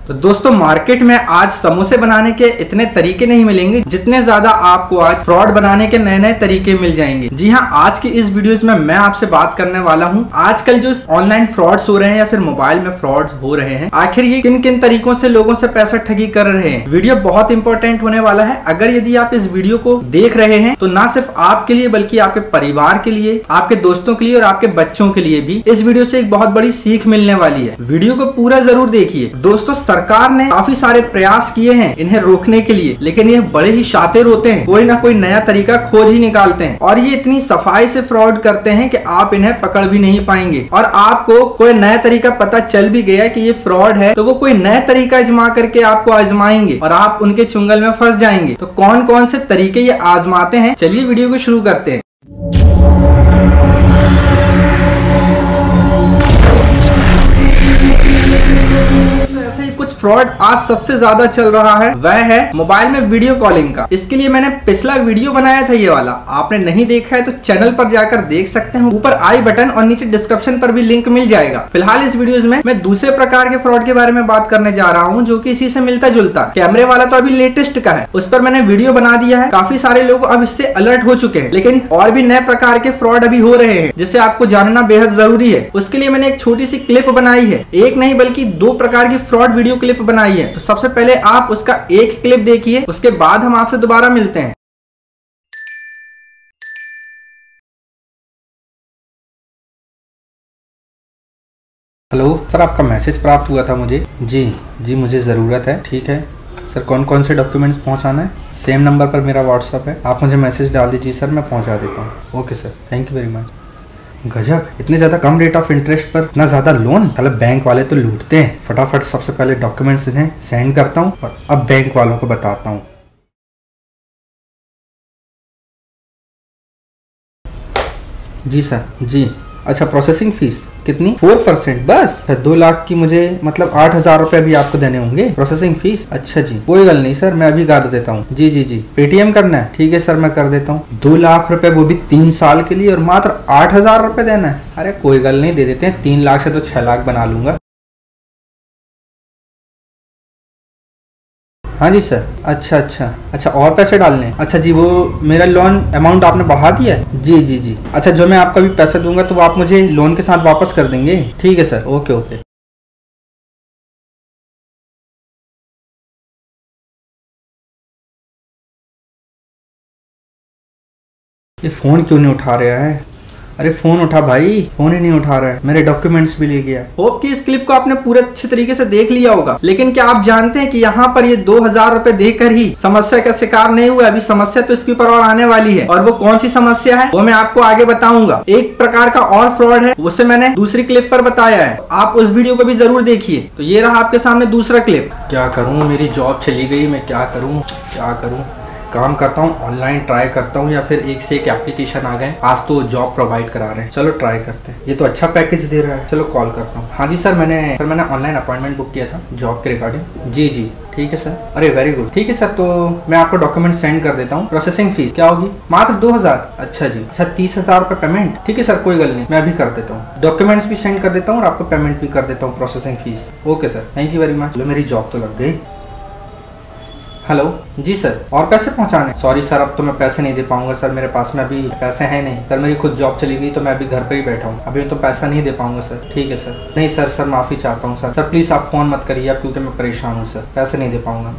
तो दोस्तों मार्केट में आज समोसे बनाने के इतने तरीके नहीं मिलेंगे जितने ज्यादा आपको आज फ्रॉड बनाने के नए नए तरीके मिल जाएंगे। जी हाँ, आज की इस वीडियोस में मैं आपसे बात करने वाला हूँ आजकल जो ऑनलाइन फ्रॉड्स हो रहे हैं या फिर मोबाइल में फ्रॉड्स हो रहे हैं, आखिर ये किन किन तरीकों से लोगों से पैसा ठगी कर रहे हैं। वीडियो बहुत इंपॉर्टेंट होने वाला है। अगर यदि आप इस वीडियो को देख रहे हैं तो ना सिर्फ आपके लिए बल्कि आपके परिवार के लिए, आपके दोस्तों के लिए और आपके बच्चों के लिए भी इस वीडियो से एक बहुत बड़ी सीख मिलने वाली है। वीडियो को पूरा जरूर देखिए। दोस्तों सरकार ने काफी सारे प्रयास किए हैं इन्हें रोकने के लिए, लेकिन ये बड़े ही शातिर होते हैं, कोई ना कोई नया तरीका खोज ही निकालते हैं और ये इतनी सफाई से फ्रॉड करते हैं कि आप इन्हें पकड़ भी नहीं पाएंगे। और आपको कोई नया तरीका पता चल भी गया कि ये फ्रॉड है तो वो कोई नया तरीका आजमा करके आपको आजमाएंगे और आप उनके चुंगल में फंस जाएंगे। तो कौन कौन से तरीके ये आजमाते हैं, चलिए वीडियो को शुरू करते हैं। कुछ फ्रॉड आज सबसे ज्यादा चल रहा है वह है मोबाइल में वीडियो कॉलिंग का। इसके लिए मैंने पिछला वीडियो बनाया था, ये वाला आपने नहीं देखा है तो चैनल पर जाकर देख सकते हैं। ऊपर आई बटन और नीचे डिस्क्रिप्शन पर भी लिंक मिल जाएगा। फिलहाल इस वीडियोस में मैं दूसरे प्रकार के फ्रॉड के बारे में बात करने जा रहा हूं जो कि इसी से मिलता जुलता। कैमरे वाला तो अभी लेटेस्ट का है, उस पर मैंने वीडियो बना दिया है। काफी सारे लोग अब इससे अलर्ट हो चुके हैं, लेकिन और भी नए प्रकार के फ्रॉड अभी हो रहे हैं जिसे आपको जानना बेहद जरूरी है। उसके लिए मैंने एक छोटी सी क्लिप बनाई है, एक नहीं बल्कि 2 प्रकार की फ्रॉड वीडियो क्लिप बनाई है। तो सबसे पहले आप उसका एक क्लिप देखिए, उसके बाद हम आपसे दोबारा मिलते हैं। हेलो सर, आपका मैसेज प्राप्त हुआ था मुझे। जी मुझे ज़रूरत है। ठीक है सर, कौन कौन से डॉक्यूमेंट्स पहुंचाना है? सेम नंबर पर मेरा व्हाट्सअप है, आप मुझे मैसेज डाल दीजिए सर, मैं पहुंचा देता हूँ। Okay sir, thank you very much. गजब, इतने ज्यादा कम रेट ऑफ इंटरेस्ट पर इतना ज्यादा लोन। मतलब बैंक वाले तो लूटते हैं। फटाफट सबसे पहले डॉक्यूमेंट्स इन्हें सेंड करता हूँ और अब बैंक वालों को बताता हूँ। जी सर, जी अच्छा, प्रोसेसिंग फीस कितनी? 4%? बस 2 लाख की मुझे मतलब 8,000 रुपए भी आपको देने होंगे प्रोसेसिंग फीस। अच्छा जी, कोई गल नहीं सर, मैं अभी कर देता हूँ। जी पेटीएम करना है? ठीक है सर, मैं कर देता हूँ। 2 लाख रुपए, वो भी 3 साल के लिए और मात्र 8,000 रुपए देना है। अरे कोई गल नहीं, दे देते हैं। 3 लाख से तो 6 लाख बना लूंगा। हाँ जी सर। अच्छा और पैसे डालने? अच्छा जी, वो मेरा लोन अमाउंट आपने बढ़ा दिया है? जी। अच्छा, जो मैं आपको अभी पैसे दूंगा तो वो आप मुझे लोन के साथ वापस कर देंगे? ठीक है सर, ओके। ये फोन क्यों नहीं उठा रहा है? अरे फोन उठा भाई, फोन ही नहीं उठा रहा है। मेरे डॉक्यूमेंट्स भी ले गया। होप कि इस क्लिप को आपने पूरे अच्छे तरीके से देख लिया होगा, लेकिन क्या आप जानते हैं कि यहाँ पर ये 2,000 रुपए देकर ही समस्या का शिकार नहीं हुआ। अभी समस्या तो इसके ऊपर और आने वाली है, और वो कौन सी समस्या है वो मैं आपको आगे बताऊंगा। एक प्रकार का और फ्रॉड है, उसे मैंने दूसरी क्लिप पर बताया है, आप उस वीडियो को भी जरूर देखिए। तो ये रहा आपके सामने दूसरा क्लिप। क्या करूँ, मेरी जॉब चली गई, मैं क्या करूँ। काम करता हूँ, ऑनलाइन ट्राई करता हूँ, या फिर एक से एक एप्लीकेशन आ गए, आज तो जॉब प्रोवाइड करा रहे हैं। चलो ट्राई करते हैं, ये तो अच्छा पैकेज दे रहा है। चलो कॉल करता हूँ। हाँ जी सर, मैंने ऑनलाइन अपॉइंटमेंट बुक किया था जॉब के रिगार्डिंग। जी ठीक है सर। अरे वेरी गुड। ठीक है सर, तो मैं आपको डॉक्यूमेंट सेंड कर देता हूँ। प्रोसेसिंग फीस क्या होगी? मात्र 2,000। अच्छा जी, अच्छा 30,000 रुपए पेमेंट। ठीक है सर, कोई गल नहीं, मैं अभी कर देता हूँ। डॉक्यूमेंट्स भी सेंड कर देता हूँ और आपको पेमेंट भी कर देता हूँ, processing fees. Okay sir, thank you very much. चलो मेरी जॉब तो लग गई। हेलो जी सर, और पैसे पहुंचाने? सॉरी सर, अब तो मैं पैसे नहीं दे पाऊंगा सर, मेरे पास में अभी पैसे हैं नहीं सर। मेरी खुद जॉब चली गई तो मैं अभी घर पे ही बैठा हूँ, अभी तो पैसा नहीं दे पाऊंगा सर। ठीक है सर। नहीं सर माफी चाहता हूँ सर प्लीज आप फोन मत करिए आप, क्योंकि मैं परेशान हूँ सर, पैसे नहीं दे पाऊंगा।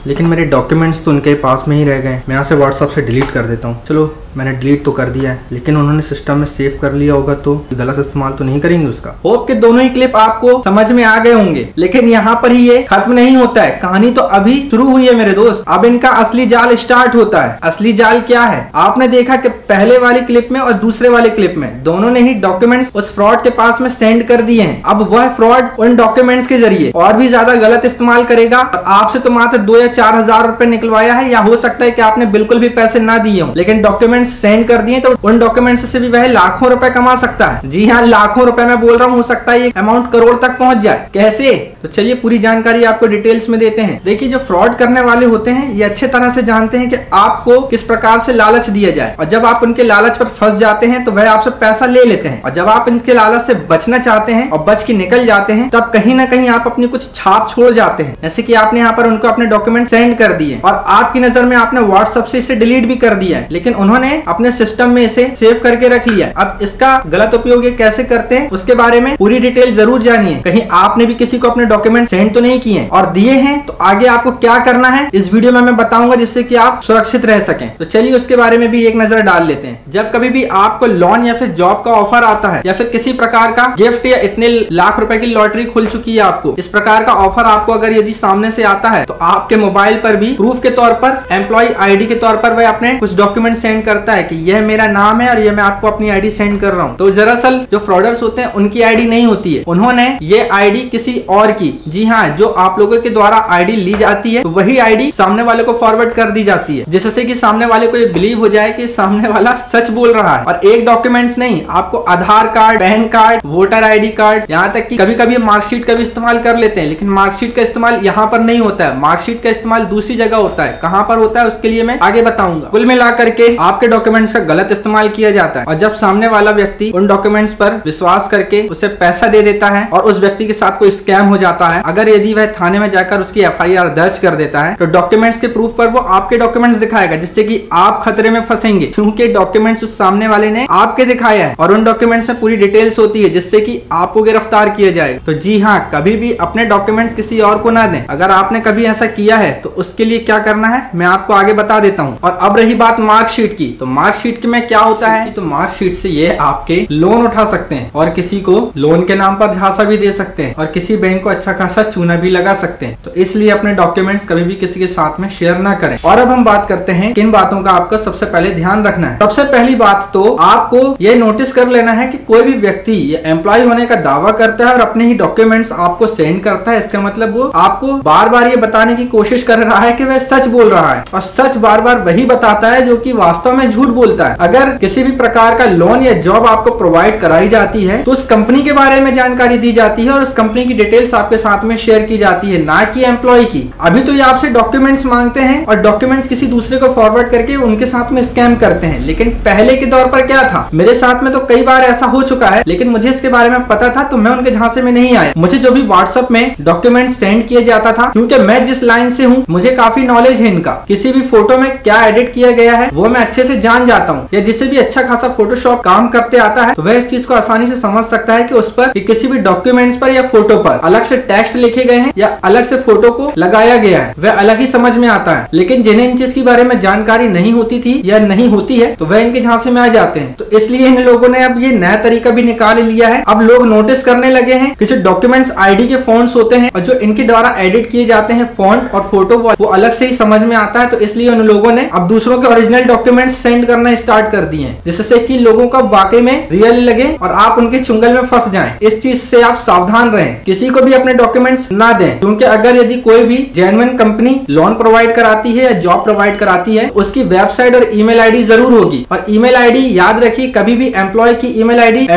लेकिन मेरे डॉक्यूमेंट्स तो उनके पास में ही रह गए। मैं यहाँ से व्हाट्सएप से डिलीट कर देता हूँ। चलो मैंने डिलीट तो कर दिया है, लेकिन उन्होंने सिस्टम में सेव कर लिया होगा तो गलत इस्तेमाल तो नहीं करेंगे उसका। होप के दोनों ही क्लिप आपको समझ में आ गए होंगे, लेकिन यहाँ पर ही ये खत्म नहीं होता है, कहानी तो अभी शुरू हुई है मेरे दोस्त। अब इनका असली जाल स्टार्ट होता है। असली जाल क्या है? आपने देखा कि पहले वाली क्लिप में और दूसरे वाले क्लिप में दोनों ने ही डॉक्यूमेंट्स उस फ्रॉड के पास में सेंड कर दिए हैं। अब वह फ्रॉड उन डॉक्यूमेंट्स के जरिए और भी ज्यादा गलत इस्तेमाल करेगा। आपसे तो मात्र 2 या 4,000 रुपए निकलवाया है, या हो सकता है कि आपने बिल्कुल भी पैसे ना दिए हो, लेकिन डॉक्यूमेंट्स सेंड कर दिए, तो उन डॉक्यूमेंट्स से भी वह लाखों रुपए कमा सकता है। जी हाँ, लाखों रुपए मैं बोल रहा हूँ, हो सकता है ये अमाउंट करोड़ तक पहुंच जाए। कैसे? तो चलिए पूरी जानकारी आपको डिटेल्स में देते हैं। देखिए, जो फ्रॉड करने वाले होते हैं ये अच्छे तरह से जानते हैं कि आपको किस प्रकार से लालच दिया जाए, और जब आप उनके लालच पर फंस जाते हैं तो वह आपसे पैसा ले लेते हैं, और जब आप इनके लालच से बचना चाहते हैं और बच के निकल जाते हैं तब कहीं ना कहीं आप अपनी कुछ छाप छोड़ जाते हैं। जैसे कि आपने यहाँ पर उनको अपने डॉक्यूमेंट सेंड कर दिए और आपकी नजर में आपने व्हाट्सएप से इसे डिलीट भी कर दिया है, लेकिन उन्होंने अपने सिस्टम में इसे सेव करके रख लिया। अब इसका गलत उपयोग ये कैसे करते हैं उसके बारे में पूरी डिटेल जरूर जानिए। कहीं आपने भी किसी को अपने डॉक्यूमेंट सेंड तो नहीं किए और दिए हैं तो आगे आपको क्या करना है इस वीडियो में मैं बताऊंगा, जिससे कि आप सुरक्षित रह सकें। तो चलिए उसके बारे में भी एक नजर डाल लेते हैं। जब कभी भी आपको लोन या फिर जॉब का ऑफर आता है या फिर किसी प्रकार का गिफ्ट या इतने लाख रुपए की लॉटरी खुल चुकी है आपको, इस प्रकार का ऑफर आपको अगर यदि सामने से आता है तो आपके मोबाइल पर भी प्रूफ के तौर पर एम्प्लॉय आईडी के तौर पर वह अपने कुछ डॉक्यूमेंट सेंड करता है कि यह मेरा नाम है और यह मैं आपको अपनी आईडी सेंड कर रहा हूँ। तो दरअसल जो फ्रॉडर्स होते हैं उनकी आईडी नहीं होती है, उन्होंने ये आईडी किसी और की, जी हाँ, जो आप लोगों के द्वारा आईडी ली जाती है तो वही आईडी सामने वाले को फॉरवर्ड कर दी जाती है, जिससे कि सामने वाले को ये बिलीव हो जाए कि सामने वाला सच बोल रहा है। और एक डॉक्यूमेंट्स नहीं, आपको Aadhaar card, PAN card, voter ID card, यहाँ तक कि कभी कभी मार्कशीट का भी इस्तेमाल कर लेते हैं, लेकिन मार्कशीट का इस्तेमाल यहाँ पर नहीं होता है। मार्कशीट का इस्तेमाल दूसरी जगह होता है, कहाँ पर होता है उसके लिए मैं आगे बताऊंगा। कुल मिलाकर के आपके डॉक्यूमेंट्स का गलत इस्तेमाल किया जाता है, और जब सामने वाला व्यक्ति उन डॉक्यूमेंट्स पर विश्वास करके उसे पैसा दे देता है और उस व्यक्ति के साथ कोई स्कैम हो जाता है, अगर यदि वह थाने में जाकर उसकी FIR दर्ज कर देता है तो डॉक्यूमेंट्स के प्रूफ पर वो आपके डॉक्यूमेंट्स दिखाएगा, जिससे कि आप खतरे में फंसेंगे, क्योंकि डॉक्यूमेंट्स उस सामने वाले ने आपके दिखाया है और उन डॉक्यूमेंट्स में पूरी डिटेल्स होती है, जिससे कि आपको गिरफ्तार किया जाएगा। तो जी हाँ, कभी भी अपने डॉक्यूमेंट्स किसी और को ना दें। अगर आपने कभी ऐसा किया है तो उसके लिए क्या करना है मैं आपको आगे बता देता हूँ। और अब रही बात मार्कशीट की, तो मार्कशीट में क्या होता है, तो मार्कशीट से ये आपके लोन उठा सकते हैं और किसी को लोन के नाम पर झांसा भी दे सकते हैं और किसी बैंक को अच्छा खासा चूना भी लगा सकते हैं। तो इसलिए अपने डॉक्यूमेंट्स कभी भी किसी के साथ में शेयर ना करें। और अब हम बात करते हैं किन बातों का आपको सबसे पहले ध्यान रखना है। सबसे पहली बात तो आपको ये नोटिस कर लेना है कि कोई भी व्यक्ति एम्प्लॉय होने का दावा करता है और अपने ही डॉक्यूमेंट्स आपको सेंड करता है, इसका मतलब वो आपको बार बार ये बताने की कोशिश कर रहा है कि वह सच बोल रहा है, और सच बार बार वही बताता है जो कि वास्तव में झूठ बोलता है। अगर किसी भी प्रकार का लोन या जॉब आपको प्रोवाइड कराई जाती है तो उस कंपनी के बारे में जानकारी दी जाती है और उस कंपनी की डिटेल्स आपके साथ में शेयर की जाती है, ना कि एम्प्लॉय की। अभी तो ये आपसे डॉक्यूमेंट्स मांगते हैं और डॉक्यूमेंट्स किसी दूसरे को फॉरवर्ड करके उनके साथ में स्कैम करते हैं, लेकिन पहले के दौर पर क्या था, मेरे साथ में तो कई बार ऐसा हो चुका है, लेकिन मुझे इसके बारे में पता था तो मैं उनके झांसे में नहीं आया। मुझे जो भी व्हाट्सएप में डॉक्यूमेंट सेंड किया जाता था, क्योंकि मैं जिस लाइन से हूँ मुझे काफी नॉलेज है इनका, किसी भी फोटो में क्या एडिट किया गया है वो मैं अच्छे से जान जाता हूँ, या जिसे भी अच्छा खासा फोटोशॉप काम करते आता है तो वह इस चीज को आसानी से समझ सकता है कि उस पर किसी भी डॉक्यूमेंट्स पर या फोटो पर अलग से टेक्स्ट लिखे गए हैं या अलग से फोटो को लगाया गया है, वह अलग ही समझ में आता है। लेकिन जिन्हें इन चीज के बारे में जानकारी नहीं होती थी या नहीं होती है तो वह इनके झांसे में आ जाते हैं। तो इसलिए इन लोगों ने अब ये नया तरीका भी निकाल लिया है। अब लोग नोटिस करने लगे हैं कि जो डॉक्यूमेंट्स आईडी के फॉन्ट्स होते हैं और जो इनके द्वारा एडिट किए जाते हैं फॉन्ट और फोटो वो अलग से ही समझ में आता है। तो इसलिए उन लोगों ने अब दूसरों के ओरिजिनल डॉक्यूमेंट्स सेंड करना स्टार्ट कर दिए हैं, जिससे कि लोगों को वाकई में रियल लगे और आप उनके चुंगल में फंस जाएं। इस चीज से आप सावधान रहें, किसी को भी अपने डॉक्यूमेंट्स ना दें, क्योंकि अगर यदि कोई भी जेन्युइन कंपनी लोन प्रोवाइड कराती है या जॉब प्रोवाइड कराती है उसकी वेबसाइट और ईमेल आईडी जरूर होगी। और ईमेल आईडी याद रखिए, कभी भी एम्प्लॉय की ईमेल आईडी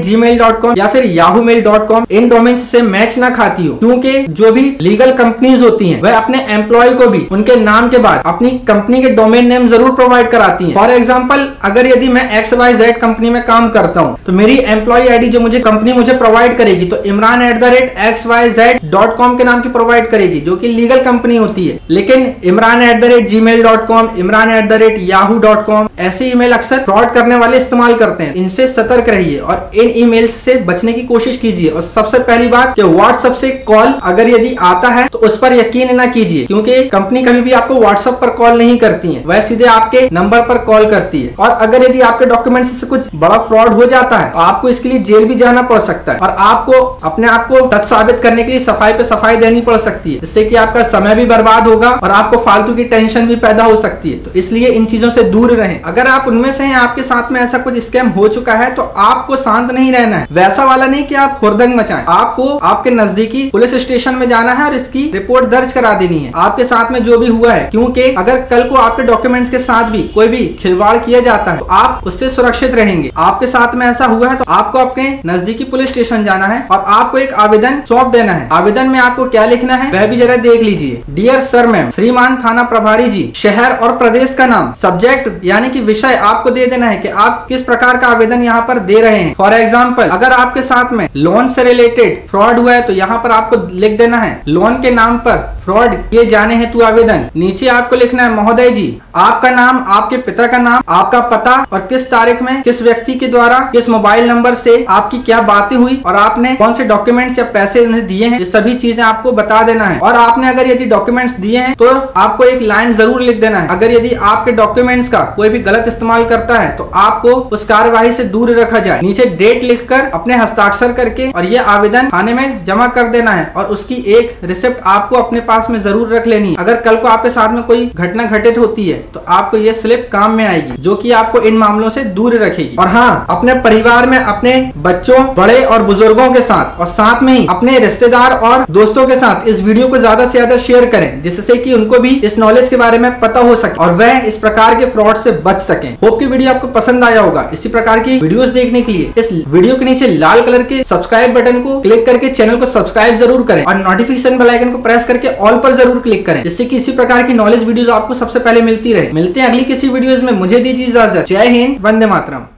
@gmail.com या फिर yahoomail.com इन डोमेन से मैच ना खाती हो, क्योंकि जो भी लीगल कंपनीज होती हैं वह अपने एम्प्लॉय को भी उनके नाम के बाद अपनी कंपनी के डोमेन नेम जरूर प्रोवाइड कराती हैं। फॉर एग्जांपल, अगर यदि मैं XYZ कंपनी में काम करता हूं तो मेरी एम्प्लॉय आईडी जो मुझे कंपनी मुझे प्रोवाइड करेगी तो imran@xyz.com के नाम की प्रोवाइड करेगी, जो कि लीगल कंपनी होती है। लेकिन imran@gmail.com, imran@yahoo.com ऐसे ईमेल अक्सर फ्रॉड करने वाले इस्तेमाल करते हैं। इनसे सतर्क रहिए और इन ईमेल्स से बचने की कोशिश कीजिए। और सबसे पहली बात कि व्हाट्सएप से कॉल अगर यदि आता है तो उस पर यकीन ना कीजिए, क्योंकि कंपनी कभी भी आपको व्हाट्सएप पर कॉल नहीं करती है, वह सीधे आपके नंबर पर कॉल करती है। और अगर यदि आपके डॉक्यूमेंट्स से कुछ बड़ा फ्रॉड हो जाता है तो आपको इसके लिए जेल भी जाना पड़ सकता है और आपको अपने आप को सच साबित करने के लिए सफाई पे सफाई देनी पड़ सकती है, जिससे कि आपका समय भी बर्बाद होगा और आपको फालतू की टेंशन भी पैदा हो सकती है। तो इसलिए इन चीजों से दूर रहें। अगर आप उनमें से हैं, आपके साथ में ऐसा कुछ स्कैम हो चुका है तो आपको शांत नहीं रहना है। वैसा वाला नहीं कि आप हुरदंग मचाएं, आपको आपके नजदीकी पुलिस स्टेशन में जाना है और इसकी रिपोर्ट दर्ज करा देनी है आपके साथ में जो भी हुआ है, क्योंकि अगर कल को आपके डॉक्यूमेंट्स के साथ भी कोई भी खिलवाड़ किया जाता है तो आप उससे सुरक्षित रहेंगे। आपके साथ में ऐसा हुआ है तो आपको अपने नजदीकी पुलिस स्टेशन जाना है और आपको एक आवेदन सौंप देना है। आवेदन में आपको क्या लिखना है वह भी जरा देख लीजिए। डियर सर मैम, श्रीमान थाना प्रभारी जी, शहर और प्रदेश का नाम, सब्जेक्ट यानी कि विषय आपको दे देना है कि आप किस प्रकार का आवेदन यहाँ पर दे रहे हैं। फॉर एग्जाम्पल, अगर आपके साथ में लोन से रिलेटेड फ्रॉड हुआ है तो यहाँ पर आपको लिख देना है लोन के नाम पर फ्रॉड किए जाने हेतु आवेदन। नीचे आपको लिखना है महोदय जी, आपका नाम, आपके पिता का नाम, आपका पता और किस तारीख में किस व्यक्ति के द्वारा किस मोबाइल नंबर से आपकी क्या बातें हुई और आपने कौन से डॉक्यूमेंट्स या पैसे उन्हें दिए हैं, ये सभी चीजें आपको बता देना है। और आपने अगर यदि डॉक्यूमेंट्स दिए हैं तो आपको एक लाइन जरूर लिख देना है। अगर यदि आपके डॉक्यूमेंट्स का कोई भी गलत इस्तेमाल करता है तो आपको उस कार्यवाही से दूर रखा जाए। नीचे डेट लिखकर अपने हस्ताक्षर करके और ये आवेदन थाने में जमा कर देना है और उसकी एक रिसिप्ट आपको अपने पास में जरूर रख लेनी है। अगर कल को आपके साथ में कोई घटना घटित होती है तो आपको ये स्लिप काम में आएगी, जो कि आपको इन मामलों से दूर रखेगी। और हाँ, अपने परिवार में अपने बच्चों, बड़े और बुजुर्गों के साथ और साथ में ही अपने रिश्तेदार और दोस्तों के साथ इस वीडियो को ज्यादा से ज्यादा शेयर करें, जिससे कि उनको भी इस नॉलेज के बारे में पता हो सके और वह इस प्रकार के फ्रॉड से बच सके। होप की वीडियो आपको पसंद आया होगा। इसी प्रकार की वीडियोस देखने के लिए इस वीडियो के नीचे लाल कलर के सब्सक्राइब बटन को क्लिक करके चैनल को सब्सक्राइब जरूर करें और नोटिफिकेशन बेल आइकन को प्रेस करके ऑल पर जरूर क्लिक करें, जिससे कि इसी प्रकार की नॉलेज वीडियोस आपको सबसे पहले मिलती रहे। मिलते हैं अगली किसी वीडियोस में। मुझे दीजिए इजाजत। जय हिंद, वंदे मातरम।